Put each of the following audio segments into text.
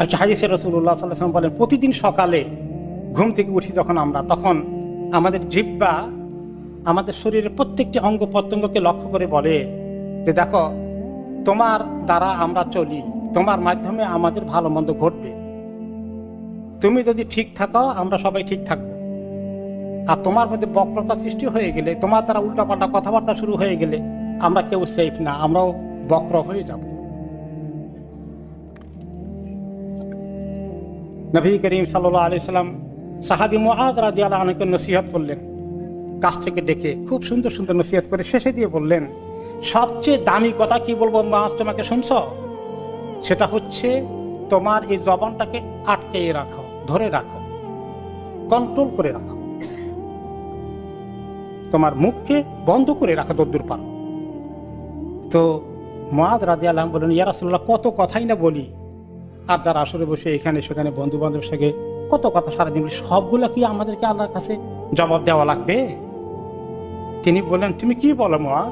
আর হাদিসে রাসূলুল্লাহ সাল্লাল্লাহু আলাইহি ওয়াসাল্লাম বলেন, প্রতিদিন সকালে ঘুম থেকে উঠি যখন আমরা, তখন আমাদের জিহ্বা আমাদের শরীরের প্রত্যেকটি অঙ্গ প্রত্যঙ্গকে লক্ষ্য করে বলে যে দেখো, তোমার দ্বারা আমরা চলি, তোমার মাধ্যমে আমাদের ভালো মন্দ ঘটবে, তুমি যদি ঠিক থাকো আমরা সবাই ঠিক থাকবো। আর তোমার মধ্যে বক্রতা সৃষ্টি হয়ে গেলে, তোমার দ্বারা উল্টাপাল্টা কথাবার্তা শুরু হয়ে গেলে, আমরা কেউ সেফ না, আমরাও বক্র হয়ে যাব। নবী করিম সাল্লাল্লাহু আলাইহি সাল্লাম সাহাবী মুআয রাদিয়াল্লাহু আনহুকে নসিহত করলেন, কাছ থেকে ডেকে খুব সুন্দর সুন্দর নসিহত করে শেষে দিয়ে বললেন, সবচেয়ে দামি কথা কি বলবো মুআয, তোমাকে শুনছ? সেটা হচ্ছে তোমার এই জবানটাকে আটকে রাখো, ধরে রাখো, কন্ট্রোল করে রাখো, তোমার মুখকে বন্ধ করে রাখো যতদূর পারো। তো মুআয রাদিয়াল্লাহু আনহু বলেন, ইয়া রাসূলুল্লাহ, কত কথাই না বলি, আর তার আসরে বসে এখানে সেখানে বন্ধু বান্ধবের সঙ্গে কত কথা সারাদিন বলি, সবগুলো কি আমাদেরকে আল্লাহর কাছে জবাব দেওয়া লাগবে? তিনি বললেন, তুমি কি বলো মুআয?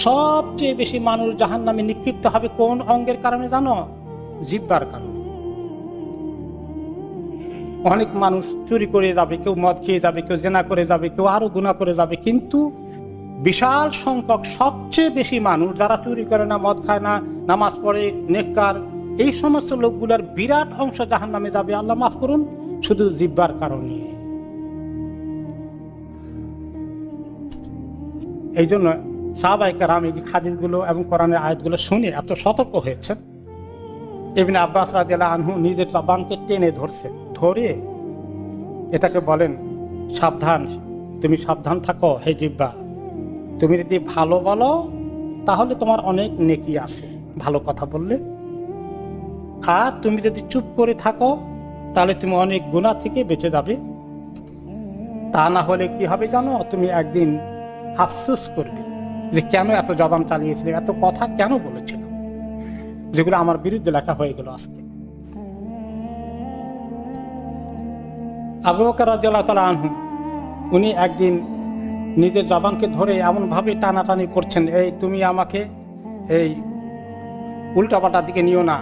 সবচেয়ে বেশি মানুষ জাহান্নামে নিক্ষিপ্ত হবে কোন অঙ্গের কারণে জানো? জিহ্বার কারণে। অনেক মানুষ চুরি করে যাবে, কেউ মদ খেয়ে যাবে, কেউ জেনা করে যাবে, কেউ আরো গুনাহ করে যাবে, কিন্তু বিশাল সংখ্যক সবচেয়ে বেশি মানুষ যারা চুরি করে না, মদ খায় না, নামাজ পড়ে, নেককার, এই সমস্ত লোকগুলোর বিরাট অংশ জাহান্নামে যাবে, আল্লাহ মাফ করুন, শুধু জিহ্বার কারণে। এই জন্য সাহাবায়ে কেরাম এই হাদিসগুলো এবং কোরআনের আয়াতগুলো শুনে এত সতর্ক হয়েছেন। ইবনে আব্বাস রাদিয়াল্লাহু আনহু নিজের জবানকে টেনে ধরছেন, ধরে এটাকে বলেন, সাবধান, তুমি সাবধান থাকো হে জিহ্বা, তুমি যদি ভালো বলো তাহলে তোমার অনেক নেকি আছে ভালো কথা বললে, আর তুমি যদি চুপ করে থাকো তাহলে তুমি অনেক গুনাহ থেকে বেঁচে যাবে। তা না হলে কি হবে জানো? তুমি একদিন আফসোস করবে যে কেন এত জবান চালিয়েছিলে, এত কথা কেন বলেছিল, যেগুলো আমার বিরুদ্ধে লেখা হয়ে গেল আজকে। আবু বকর রাদিয়াল্লাহু তাআলা আনহু, উনি একদিন নিজের জবানকে ধরে এমনভাবে টানাটানি করছেন, এই তুমি আমাকে এই উল্টাপাল্টা দিকে নিও না,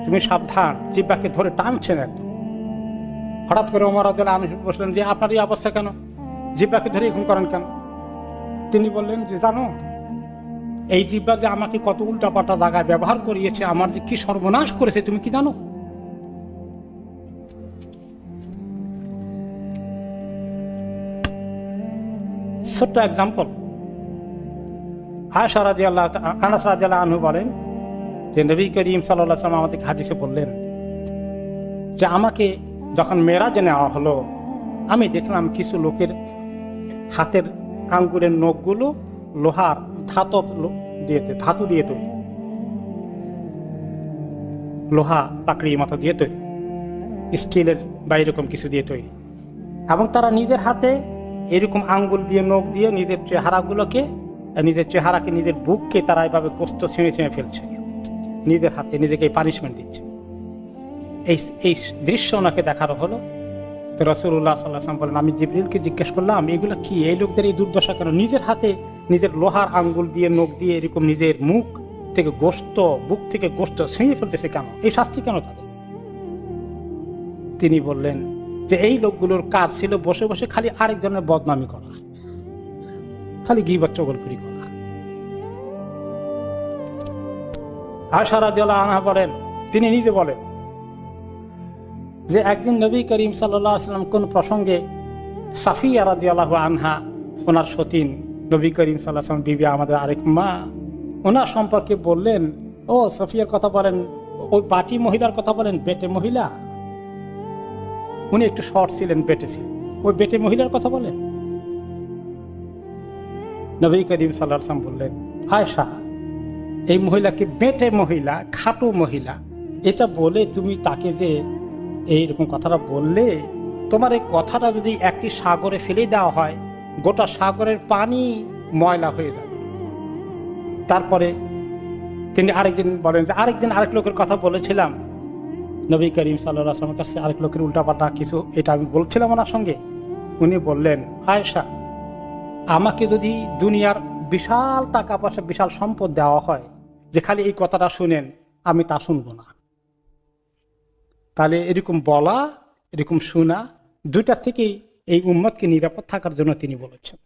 তুমি সাবধান, জিহ্বাকে ধরে টানছেন একদম। হঠাৎ করে ওমর রাদিয়াল্লাহু আনহু বললেন যে আপনার এই অবস্থা কেন, জিহ্বাকে ধরে এরকম করেন কেন? তিনি বললেন যে জানো, এই জিহ্বা যে আমাকে কত উল্টাপাল্টা জায়গায় ব্যবহার করিয়েছে, আমার যে কি সর্বনাশ করেছে তুমি কি জানো? ছোট্ট এক্সাম্পল, আয়েশা রাদিয়াল্লাহু আনাস রাদিয়াল্লাহু আনহু বলেন যে নবী করিম সাল্লাল্লাহু আলাইহি ওয়াসাল্লাম আমাদের হাদিসে বললেন যে আমাকে যখন মেরাজে নেওয়া হলো, আমি দেখলাম কিছু লোকের হাতের আঙ্গুরের নখগুলো লোহার ধাতু দিয়ে তৈরি, লোহা পাকড়ি মাথা দিয়ে তৈরি, স্টিলের বা এরকম কিছু দিয়ে তৈরি, এবং তারা নিজের হাতে এরকম আঙ্গুল দিয়ে, নখ দিয়ে নিজের চেহারাকে, নিজের বুককে তারা এভাবে গোস্ত ছিঁড়ে ছিঁড়ে ফেলছে, নিজের হাতে নিজেকে পানিশমেন্ট দিচ্ছে। এই দৃশ্য ওনাকে দেখানো হলো। তো রাসূলুল্লাহ সাল্লাল্লাহু আলাইহি ওয়াসাল্লাম বলেন, আমি জিবরিলকে জিজ্ঞেস করলাম, এগুলো কি, এই লোকদের এই দুর্দশা কেন? নিজের হাতে নিজের লোহার আঙ্গুল দিয়ে, নখ দিয়ে এরকম নিজের মুখ থেকে গোস্ত, বুক থেকে গোস্ত ছিঁড়ে ফেলতেছে কেন? এই শাস্তি কেন তাদের? তিনি বললেন যে এই লোকগুলোর কাজ ছিল বসে বসে খালি আরেকজনের বদনামি করা, খালি গীবত চগলখুরি করা। আয়েশা রাদিয়াল্লাহু আনহা বলেন, তিনি নিজে বলেন যে একদিন নবী করিম সাল্লাল্লাহু আলাইহি ওয়াসাল্লাম কোন প্রসঙ্গে সাফিয়া রাদিয়াল্লাহু আনহা, ওনার সতীন, নবী করিম সাল্লাল্লাহু আলাইহি ওয়াসাল্লাম বিবি, আমাদের আরেক মা, ওনার সম্পর্কে বললেন, ও সাফিয়ার কথা বলেন, ওই বাটি মহিলার কথা বলেন, বেটে মহিলা, উনি একটু শর্ট ছিলেন, বেটে ছিলেন, ওই বেটে মহিলার কথা বলেন। নবী করিম সাল্লাল্লাহু আলাইহি ওয়াসাল্লাম বললেন, আয়েশা, এই মহিলাকে বেটে মহিলা, খাটো মহিলা, এটা বলে তুমি তাকে যে এইরকম কথাটা বললে, তোমার এই কথাটা যদি একটি সাগরে ফেলে দেওয়া হয়, গোটা সাগরের পানি ময়লা হয়ে যাবে। তারপরে তিনি আরেকদিন বলেন যে আরেকদিন আরেক লোকের কথা বলেছিলাম নবী করিম সাল্লাল্লাহু আলাইহি ওয়াসাল্লামের কাছে, আরেক লোকের উল্টাপাল্টা কিছু, এটা আমি বলছিলাম ওনার সঙ্গে। উনি বললেন, আয়েশা, আমাকে যদি দুনিয়ার বিশাল টাকা পয়সা, বিশাল সম্পদ দেওয়া হয়, যে খালি এই কথাটা শুনেন, আমি তা শুনবো না। তাহলে এরকম বলা, এরকম শোনা, দুইটা থেকেই এই উম্মতকে নিরাপদ থাকার জন্য তিনি বলেছেন।